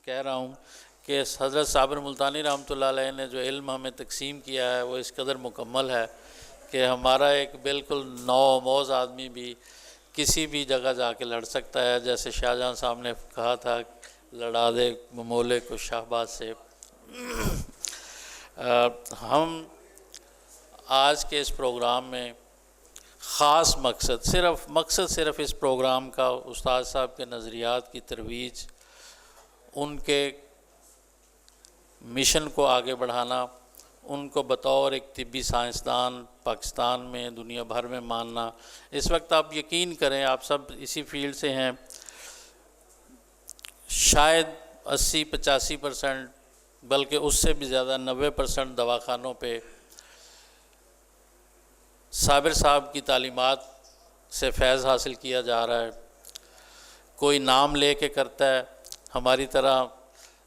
کہہ رہا ہوں کہ حضرت صابر ملتانی رحمۃ اللہ علیہ نے جو علم ہمیں تقسیم کیا ہے وہ اس قدر مکمل ہے کہ ہمارا ایک بالکل نوآموز آدمی بھی کسی بھی جگہ جا کے لڑ سکتا ہے، جیسے شاہجہاں صاحب نے کہا تھا لڑا دے ممولے کو شہباز سے۔ ہم آج کے اس پروگرام میں خاص مقصد صرف اس پروگرام کا استاد صاحب کے نظریات کی ترویج، ان کے مشن کو آگے بڑھانا، ان کو بطور ایک طبی سائنسدان پاکستان میں دنیا بھر میں ماننا۔ اس وقت آپ یقین کریں، آپ سب اسی فیلڈ سے ہیں، شاید 80-85% بلکہ اس سے بھی زیادہ 90% دواخانوں پہ صابر صاحب کی تعلیمات سے فیض حاصل کیا جا رہا ہے۔ کوئی نام لے کے کرتا ہے، ہماری طرح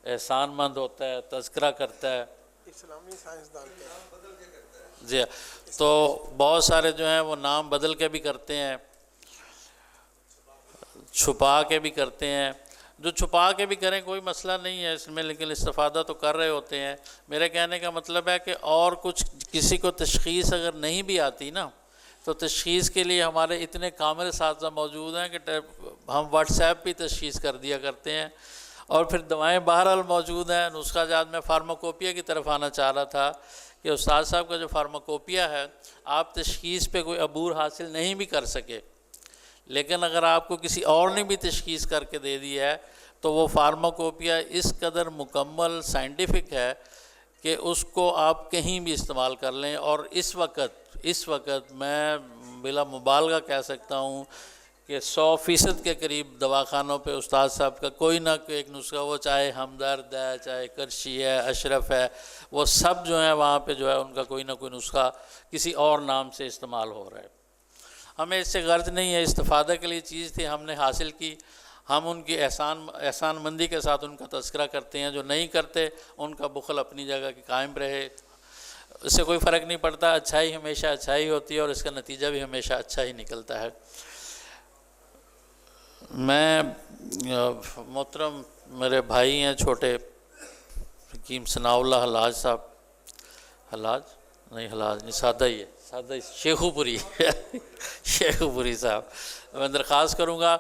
احسان مند ہوتا ہے، تذکرہ کرتا ہے، اسلامی سائنسدان جی، تو بہت سارے جو ہیں وہ نام بدل کے بھی کرتے ہیں، چھپا کے بھی کرتے ہیں۔ جو چھپا کے بھی کریں کوئی مسئلہ نہیں ہے اس میں، لیکن استفادہ تو کر رہے ہوتے ہیں۔ میرے کہنے کا مطلب ہے کہ اور کچھ کسی کو تشخیص اگر نہیں بھی آتی نا، تو تشخیص کے لیے ہمارے اتنے کامل اساتذہ موجود ہیں کہ ہم واٹس ایپ پہ تشخیص کر دیا کرتے ہیں، اور پھر دوائیں بہرحال موجود ہیں۔ نسخہ جات میں فارماکوپیا کی طرف آنا چاہ رہا تھا کہ استاد صاحب کا جو فارماکوپیا ہے، آپ تشخیص پہ کوئی عبور حاصل نہیں بھی کر سکے، لیکن اگر آپ کو کسی اور نے بھی تشخیص کر کے دے دی ہے تو وہ فارماکوپیا اس قدر مکمل سائنٹیفک ہے کہ اس کو آپ کہیں بھی استعمال کر لیں۔ اور اس وقت میں بلا مبالغہ کہہ سکتا ہوں کہ 100% کے قریب دواخانوں پہ استاد صاحب کا کوئی نہ کوئی ایک نسخہ، وہ چاہے ہمدرد ہے، چاہے کرشی ہے، اشرف ہے، وہ سب جو ہیں وہاں پہ جو ہے ان کا کوئی نہ کوئی نسخہ کسی اور نام سے استعمال ہو رہا ہے۔ ہمیں اس سے غرض نہیں ہے، استفادہ کے لیے چیز تھی، ہم نے حاصل کی۔ ہم ان کی احسان مندی کے ساتھ ان کا تذکرہ کرتے ہیں، جو نہیں کرتے ان کا بخل اپنی جگہ کی قائم رہے، اس سے کوئی فرق نہیں پڑتا۔ اچھائی ہمیشہ اچھائی ہوتی ہے اور اس کا نتیجہ بھی ہمیشہ اچھا ہی نکلتا ہے۔ میں محترم میرے بھائی ہیں چھوٹے حکیم ثناء اللہ حلاج صاحب، حلاج نہیں سادہ ہی ہے، شیخو پوری صاحب، میں درخواست کروں گا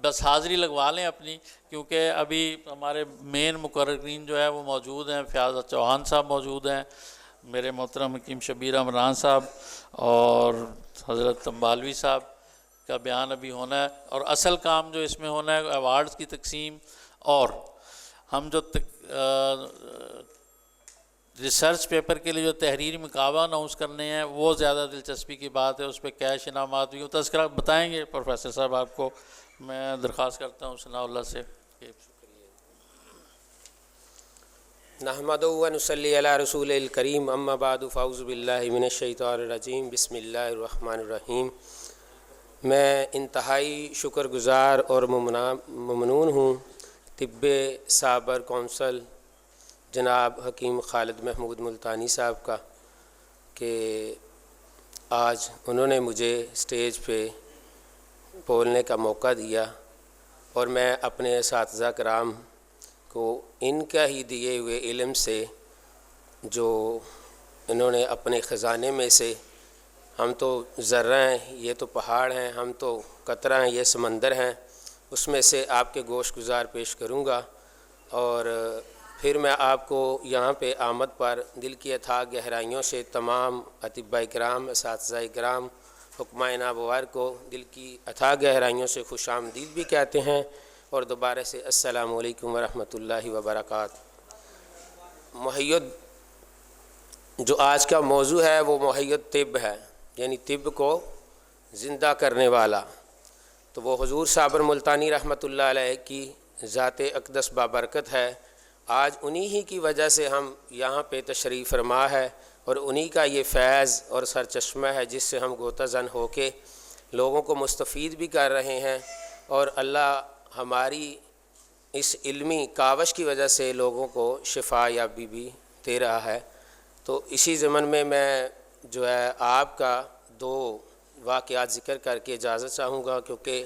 بس حاضری لگوا لیں اپنی، کیونکہ ابھی ہمارے مین مقررین جو ہے وہ موجود ہیں۔ فیاض چوہان صاحب موجود ہیں، میرے محترم حکیم شبیر عمران صاحب اور حضرت تنبالوی صاحب کا بیان ابھی ہونا ہے، اور اصل کام جو اس میں ہونا ہے ایوارڈز کی تقسیم، اور ہم جو ریسرچ پیپر کے لیے جو تحریری مقابلہ اناؤنس کرنے ہیں وہ زیادہ دلچسپی کی بات ہے، اس پہ کیش انعامات بھی تذکرہ بتائیں گے پروفیسر صاحب آپ کو۔ میں درخواست کرتا ہوں ثناء اللہ سے۔ نحمدہ و نصلی علی رسول الکریم، اما بعد فاعوذ باللہ من الشیطان الرجیم، بسم اللہ الرحمن الرحیم۔ میں انتہائی شکر گزار اور ممنون ہوں طب صابر کونسل جناب حکیم خالد محمود ملتانی صاحب کا کہ آج انہوں نے مجھے اسٹیج پہ بولنے کا موقع دیا، اور میں اپنے اساتذہ کرام کو ان کا ہی دیے ہوئے علم سے، جو انہوں نے اپنے خزانے میں سے، ہم تو ذرہ ہیں یہ تو پہاڑ ہیں، ہم تو قطرہ ہیں یہ سمندر ہیں، اس میں سے آپ کے گوش گزار پیش کروں گا، اور پھر میں آپ کو یہاں پہ آمد پر دل کی اتھاہ گہرائیوں سے تمام اطباء کرام، اساتذہ کرام، حکمائے نابوار کو دل کی اتھاہ گہرائیوں سے خوش آمدید بھی کہتے ہیں، اور دوبارہ سے السلام علیکم ورحمۃ اللہ وبرکاتہ۔ محیط جو آج کا موضوع ہے وہ محیط طب ہے، یعنی طب کو زندہ کرنے والا، تو وہ حضور صابر ملتانی رحمۃ اللہ علیہ کی ذات اقدس بابرکت ہے۔ آج انہی ہی کی وجہ سے ہم یہاں پہ تشریف فرما ہے، اور انہی کا یہ فیض اور سرچشمہ ہے جس سے ہم گوتہ زن ہو کے لوگوں کو مستفید بھی کر رہے ہیں، اور اللہ ہماری اس علمی کاوش کی وجہ سے لوگوں کو شفا یابی بھی دے رہا ہے۔ تو اسی ضمن میں جو ہے آپ کا 2 واقعات ذکر کر کے اجازت چاہوں گا، کیونکہ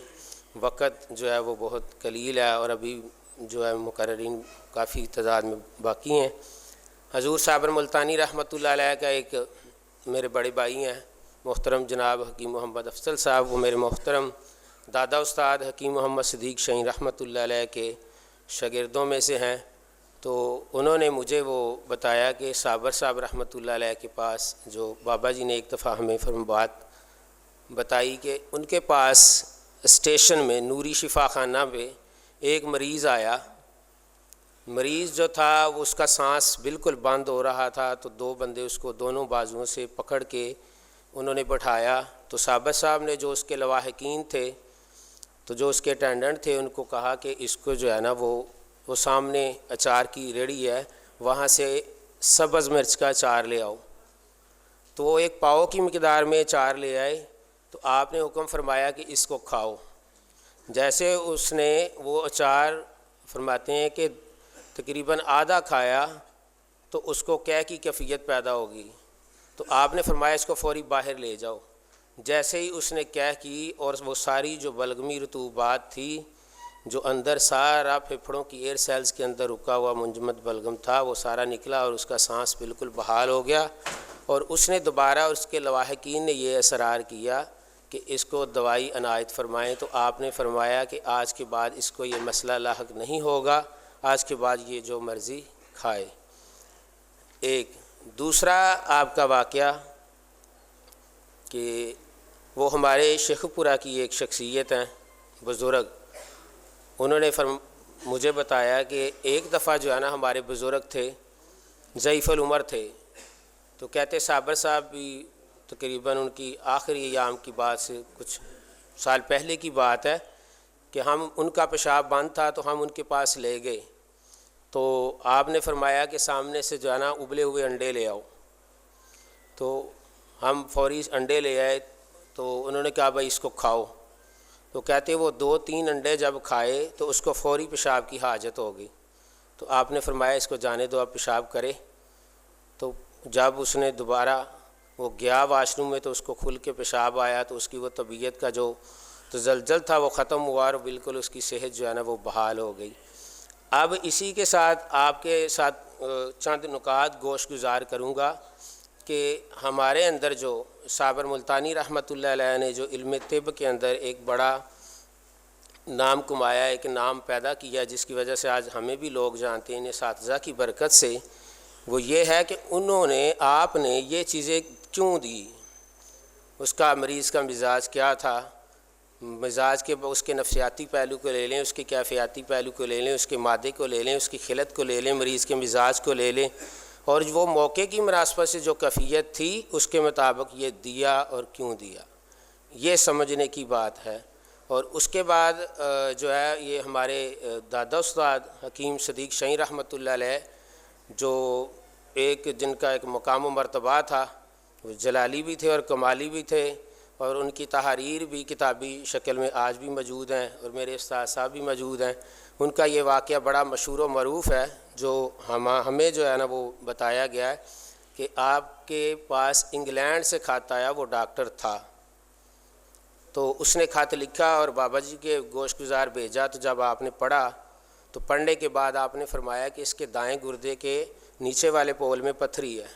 وقت جو ہے وہ بہت قلیل ہے، اور ابھی جو ہے مقررین کافی تعداد میں باقی ہیں۔ حضور صابر ملتانی رحمۃ اللہ علیہ کا ایک میرے بڑے بھائی ہیں محترم جناب حکیم محمد افضل صاحب، وہ میرے محترم دادا استاد حکیم محمد صدیق شاہین رحمۃ اللہ علیہ کے شاگردوں میں سے ہیں۔ تو انہوں نے مجھے وہ بتایا کہ صابر صاحب رحمۃ اللہ علیہ کے پاس، جو بابا جی نے ایک دفعہ ہمیں بات بتائی کہ ان کے پاس اسٹیشن میں نوری شفا خانہ پہ ایک مریض آیا۔ مریض جو تھا وہ اس کا سانس بالکل بند ہو رہا تھا، تو دو بندے اس کو دونوں بازوؤں سے پکڑ کے انہوں نے بٹھایا۔ تو صابر صاحب نے جو اس کے لواحقین تھے، تو جو اس کے اٹینڈنٹ تھے، ان کو کہا کہ اس کو جو ہے نا وہ سامنے اچار کی ریڑھی ہے، وہاں سے سبز مرچ کا اچار لے آؤ۔ تو وہ ایک پاؤ کی مقدار میں اچار لے آئے۔ تو آپ نے حکم فرمایا کہ اس کو کھاؤ۔ جیسے اس نے وہ اچار فرماتے ہیں کہ تقریباً آدھا کھایا تو اس کو قے کی کیفیت پیدا ہوگی۔ تو آپ نے فرمایا اس کو فوری باہر لے جاؤ۔ جیسے ہی اس نے قے کی اور وہ ساری جو بلغمی رطوبات تھی، جو اندر سارا پھیپھڑوں کی ایئر سیلز کے اندر رکا ہوا منجمد بلغم تھا، وہ سارا نکلا اور اس کا سانس بالکل بحال ہو گیا۔ اور اس نے دوبارہ اس کے لواحقین نے یہ اصرار کیا کہ اس کو دوائی عنایت فرمائیں۔ تو آپ نے فرمایا کہ آج کے بعد اس کو یہ مسئلہ لاحق نہیں ہوگا، آج کے بعد یہ جو مرضی کھائے۔ ایک دوسرا آپ کا واقعہ کہ وہ ہمارے شیخ پورہ کی ایک شخصیت ہیں بزرگ، انہوں نے مجھے بتایا کہ ایک دفعہ جو ہے نا ہمارے بزرگ تھے، ضعیف العمر تھے، تو کہتے صابر صاحب بھی تقریباً ان کی آخری ایام کی بات سے کچھ سال پہلے کی بات ہے کہ ہم ان کا پیشاب بند تھا تو ہم ان کے پاس لے گئے۔ تو آپ نے فرمایا کہ سامنے سے جو ہے نا ابلے ہوئے انڈے لے آؤ۔ تو ہم فوری انڈے لے آئے، تو انہوں نے کہا بھائی اس کو کھاؤ۔ تو کہتے وہ 2-3 انڈے جب کھائے تو اس کو فوری پیشاب کی حاجت ہو گئی۔ تو آپ نے فرمایا اس کو جانے دو، اب پیشاب کرے۔ تو جب اس نے دوبارہ وہ گیا واش روم میں تو اس کو کھل کے پیشاب آیا، تو اس کی وہ طبیعت کا جو تزلزل تھا وہ ختم ہوا اور بالکل اس کی صحت جو ہے نا وہ بحال ہو گئی۔ اب اسی کے ساتھ آپ کے ساتھ چند نکات گوش گزار کروں گا کہ ہمارے اندر جو صابر ملتانی رحمۃ اللہ علیہ نے جو علم طب کے اندر ایک بڑا نام کمایا، ایک نام پیدا کیا، جس کی وجہ سے آج ہمیں بھی لوگ جانتے ہیں ان اساتذہ کی برکت سے، وہ یہ ہے کہ انہوں نے آپ نے یہ چیزیں کیوں دی، اس کا مریض کا مزاج کیا تھا، مزاج کے اس کے نفسیاتی پہلو کو لے لیں، اس کے کیفیاتی پہلو کو لے لیں، اس کے مادے کو لے لیں، اس کی خلت کو لے لیں، مریض کے مزاج کو لے لیں، اور وہ موقع کی مناسبت سے جو کیفیت تھی اس کے مطابق یہ دیا اور کیوں دیا، یہ سمجھنے کی بات ہے۔ اور اس کے بعد جو ہے یہ ہمارے دادا استاد حکیم صدیق شاہین رحمۃ اللہ علیہ، جو ایک جن کا ایک مقام و مرتبہ تھا، وہ جلالی بھی تھے اور کمالی بھی تھے، اور ان کی تحریر بھی کتابی شکل میں آج بھی موجود ہیں، اور میرے استاد صاحب بھی موجود ہیں۔ ان کا یہ واقعہ بڑا مشہور و معروف ہے، جو ہمیں جو ہے نا وہ بتایا گیا ہے کہ آپ کے پاس انگلینڈ سے خط آیا، وہ ڈاکٹر تھا، تو اس نے خط لکھا اور بابا جی کے گوش گزار بھیجا۔ تو جب آپ نے پڑھا تو پڑھنے کے بعد آپ نے فرمایا کہ اس کے دائیں گردے کے نیچے والے پول میں پتھری ہے۔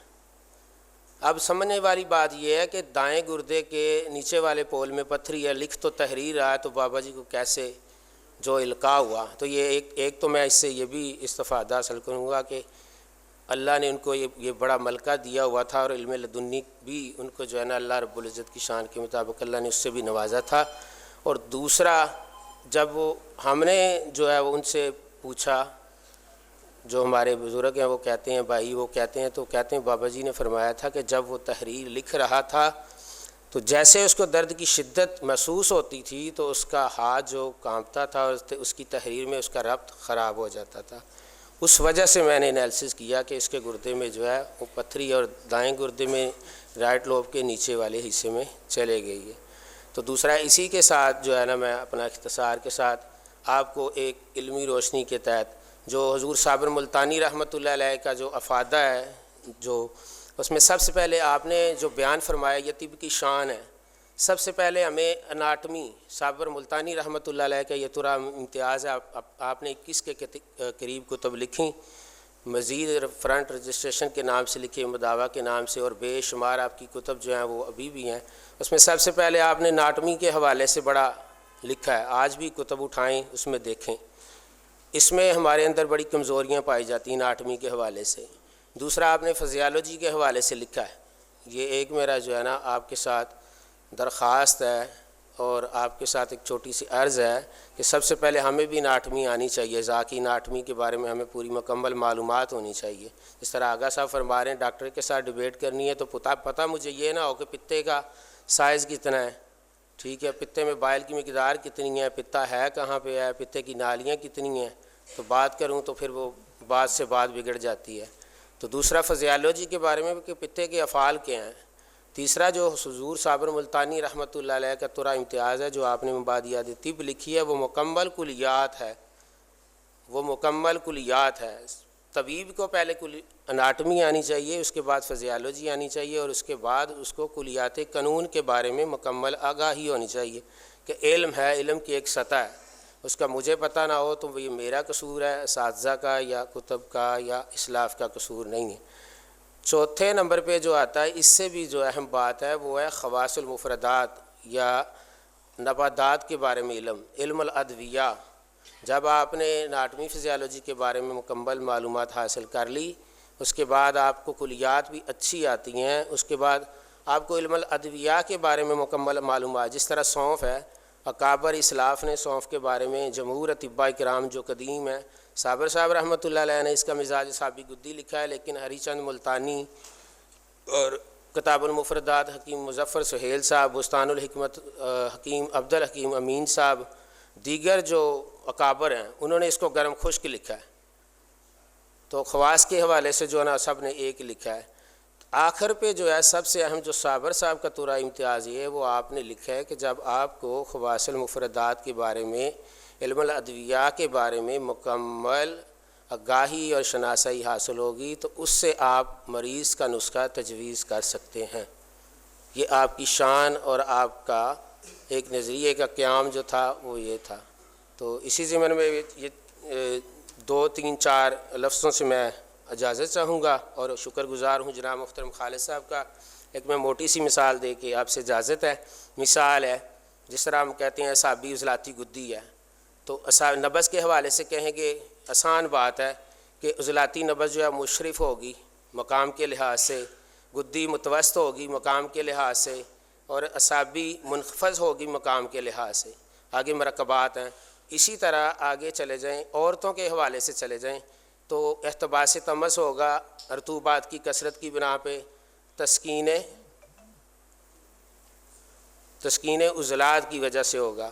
اب سمجھنے والی بات یہ ہے کہ دائیں گردے کے نیچے والے پول میں پتھری ہے، لکھ تو تحریر رہا ہے، تو بابا جی کو کیسے جو القاء ہوا۔ تو یہ ایک تو میں اس سے یہ بھی استفادہ حاصل کروں گا کہ اللہ نے ان کو یہ بڑا ملکہ دیا ہوا تھا، اور علم لدنی بھی ان کو جو ہے نا اللہ رب العزت کی شان کے مطابق اللہ نے اس سے بھی نوازا تھا۔ اور دوسرا، جب ہم نے جو ہے وہ ان سے پوچھا، جو ہمارے بزرگ ہیں وہ کہتے ہیں بھائی، وہ کہتے ہیں بابا جی نے فرمایا تھا کہ جب وہ تحریر لکھ رہا تھا تو جیسے اس کو درد کی شدت محسوس ہوتی تھی تو اس کا ہاتھ جو کانپتا تھا اور اس کی تحریر میں اس کا ربط خراب ہو جاتا تھا۔ اس وجہ سے میں نے انالیسس کیا کہ اس کے گردے میں جو ہے وہ پتھری اور دائیں گردے میں رائٹ لوب کے نیچے والے حصے میں چلے گئی ہے۔ تو دوسرا، اسی کے ساتھ جو ہے نا میں اپنا اختصار کے ساتھ آپ کو ایک علمی روشنی کے تحت جو حضور صابر ملتانی رحمۃ اللہ علیہ کا جو افادہ ہے، جو اس میں سب سے پہلے آپ نے جو بیان فرمایا یہ طب کی شان ہے، سب سے پہلے ہمیں اناٹمی صابر ملتانی رحمۃ اللہ علیہ کا یہ ترا امتیاز ہے. آپ نے 21 کے قریب کتب لکھیں، مزید فرنٹ رجسٹریشن کے نام سے لکھے، مداوع کے نام سے، اور بے شمار آپ کی کتب جو ہیں وہ ابھی بھی ہیں. اس میں سب سے پہلے آپ نے اناٹمی کے حوالے سے بڑا لکھا ہے. آج بھی کتب اٹھائیں اس میں دیکھیں. اس میں ہمارے اندر بڑی کمزوریاں پائی جاتی ہیں اناٹمی کے حوالے سے. دوسرا آپ نے فزیالوجی کے حوالے سے لکھا ہے. یہ ایک میرا جو ہے نا آپ کے ساتھ درخواست ہے اور آپ کے ساتھ ایک چھوٹی سی عرض ہے کہ سب سے پہلے ہمیں بھی اناٹمی آنی چاہیے. ذاتی اناٹمی کے بارے میں ہمیں پوری مکمل معلومات ہونی چاہیے. جس طرح آغا صاحب فرما رہے ہیں ڈاکٹر کے ساتھ ڈیبیٹ کرنی ہے تو پتہ مجھے یہ نہ ہو کہ پتے کا سائز کتنا ہے، ٹھیک ہے، پتے میں بائل کی مقدار کتنی ہے، پتا ہے کہاں پہ ہے، پتے کی نالیاں کتنی ہیں، تو بات کروں تو پھر وہ بات سے بات بگڑ جاتی ہے. تو دوسرا فزیالوجی کے بارے میں کہ پتے کے افعال کیا ہیں. تیسرا جو حضور صابر ملتانی رحمۃ اللہ علیہ کا ترا امتیاز ہے جو آپ نے مبادیات طب لکھی ہے، وہ مکمل کلیات ہے. وہ مکمل کلیات ہے. طبیب کو پہلے اناٹمی آنی چاہیے، اس کے بعد فزیالوجی آنی چاہیے، اور اس کے بعد اس کو کلیات قانون کے بارے میں مکمل آگاہی ہونی چاہیے کہ علم ہے، علم کی ایک سطح ہے، اس کا مجھے پتہ نہ ہو تو یہ میرا قصور ہے، اساتذہ کا یا کتب کا یا اسلاف کا قصور نہیں ہے. چوتھے نمبر پہ جو آتا ہے، اس سے بھی جو اہم بات ہے وہ ہے خواص المفردات یا نباتات کے بارے میں علم الادویہ. جب آپ نے اناٹمی فزیالوجی کے بارے میں مکمل معلومات حاصل کر لی، اس کے بعد آپ کو کلیات بھی اچھی آتی ہیں. اس کے بعد آپ کو علم الادویہ کے بارے میں مکمل معلومات، جس طرح سونف ہے، اکابر اسلاف نے سونف کے بارے میں، جمہور اطباء کرام جو قدیم ہے، صابر صاحب رحمۃ اللہ علیہ نے اس کا مزاج صابی گدی لکھا ہے، لیکن ہری چند ملتانی اور کتاب المفردات حکیم مظفر سہیل صاحب، بستان الحکمت حکیم عبدالحکیم امین صاحب، دیگر جو اکابر ہیں انہوں نے اس کو گرم خشک لکھا ہے. تو خواص کے حوالے سے جو ہے نا سب نے ایک لکھا ہے. آخر پہ جو ہے سب سے اہم جو صابر صاحب کا ترا امتیاز یہ ہے وہ آپ نے لکھا ہے کہ جب آپ کو خواص المفردات کے بارے میں، علم الادویہ کے بارے میں مکمل آگاہی اور شناسائی حاصل ہوگی تو اس سے آپ مریض کا نسخہ تجویز کر سکتے ہیں. یہ آپ کی شان اور آپ کا ایک نظریے کا قیام جو تھا وہ یہ تھا. تو اسی ضمن میں یہ 2-3-4 لفظوں سے میں اجازت چاہوں گا اور شکر گزار ہوں جناب محترم خالد صاحب کا. ایک میں موٹی سی مثال دے کے آپ سے اجازت ہے. مثال ہے جس طرح ہم کہتے ہیں اعصابی عضلاتی گدی ہے، تو نبض کے حوالے سے کہیں گے آسان بات ہے کہ عضلاتی نبض جو ہے مشرف ہوگی مقام کے لحاظ سے، گدی متوسط ہوگی مقام کے لحاظ سے، اور اعصابی منخفض ہوگی مقام کے لحاظ سے. آگے مرکبات ہیں. اسی طرح آگے چلے جائیں، عورتوں کے حوالے سے چلے جائیں تو احتباس تمس ہوگا رطوبات کی کثرت کی بنا پہ، تسکین عضلات کی وجہ سے ہوگا.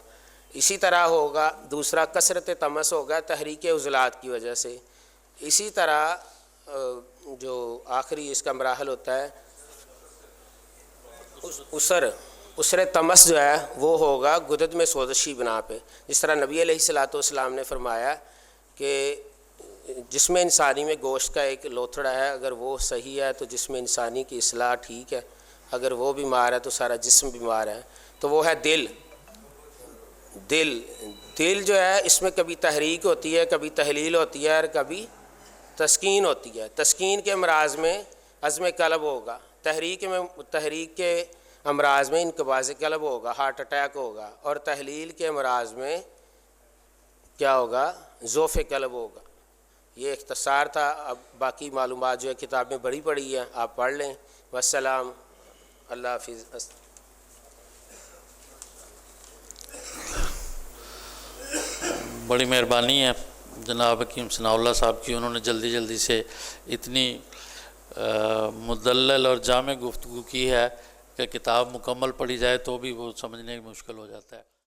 اسی طرح ہوگا دوسرا کثرت تمس ہوگا تحریک عضلات کی وجہ سے. اسی طرح جو آخری اس کا مراحل ہوتا ہے اسر تمس جو ہے وہ ہوگا گدد میں سوزشی بنا پہ. جس طرح نبی علیہ الصلوۃ والسلام نے فرمایا کہ جسم انسانی میں گوشت کا ایک لوتھڑا ہے، اگر وہ صحیح ہے تو جسم انسانی کی اصلاح ٹھیک ہے، اگر وہ بیمار ہے تو سارا جسم بیمار ہے. تو وہ ہے دل. دل جو ہے اس میں کبھی تحریک ہوتی ہے، کبھی تحلیل ہوتی ہے، اور کبھی تسکین ہوتی ہے. تسکین کے امراض میں عزم قلب ہوگا، تحریک کے امراض میں انقباض قلب ہوگا، ہارٹ اٹیک ہوگا، اور تحلیل کے امراض میں کیا ہوگا؟ ضعف قلب ہوگا. یہ اختصار تھا. اب باقی معلومات جو ہے کتاب میں بڑی پڑی ہے، آپ پڑھ لیں. والسلام. اللہ حافظ. بڑی مہربانی ہے جناب حکیم ثناء اللہ صاحب کی، انہوں نے جلدی سے اتنی مدلل اور جامع گفتگو کی ہے کہ کتاب مکمل پڑھی جائے تو بھی وہ سمجھنے مشکل ہو جاتا ہے.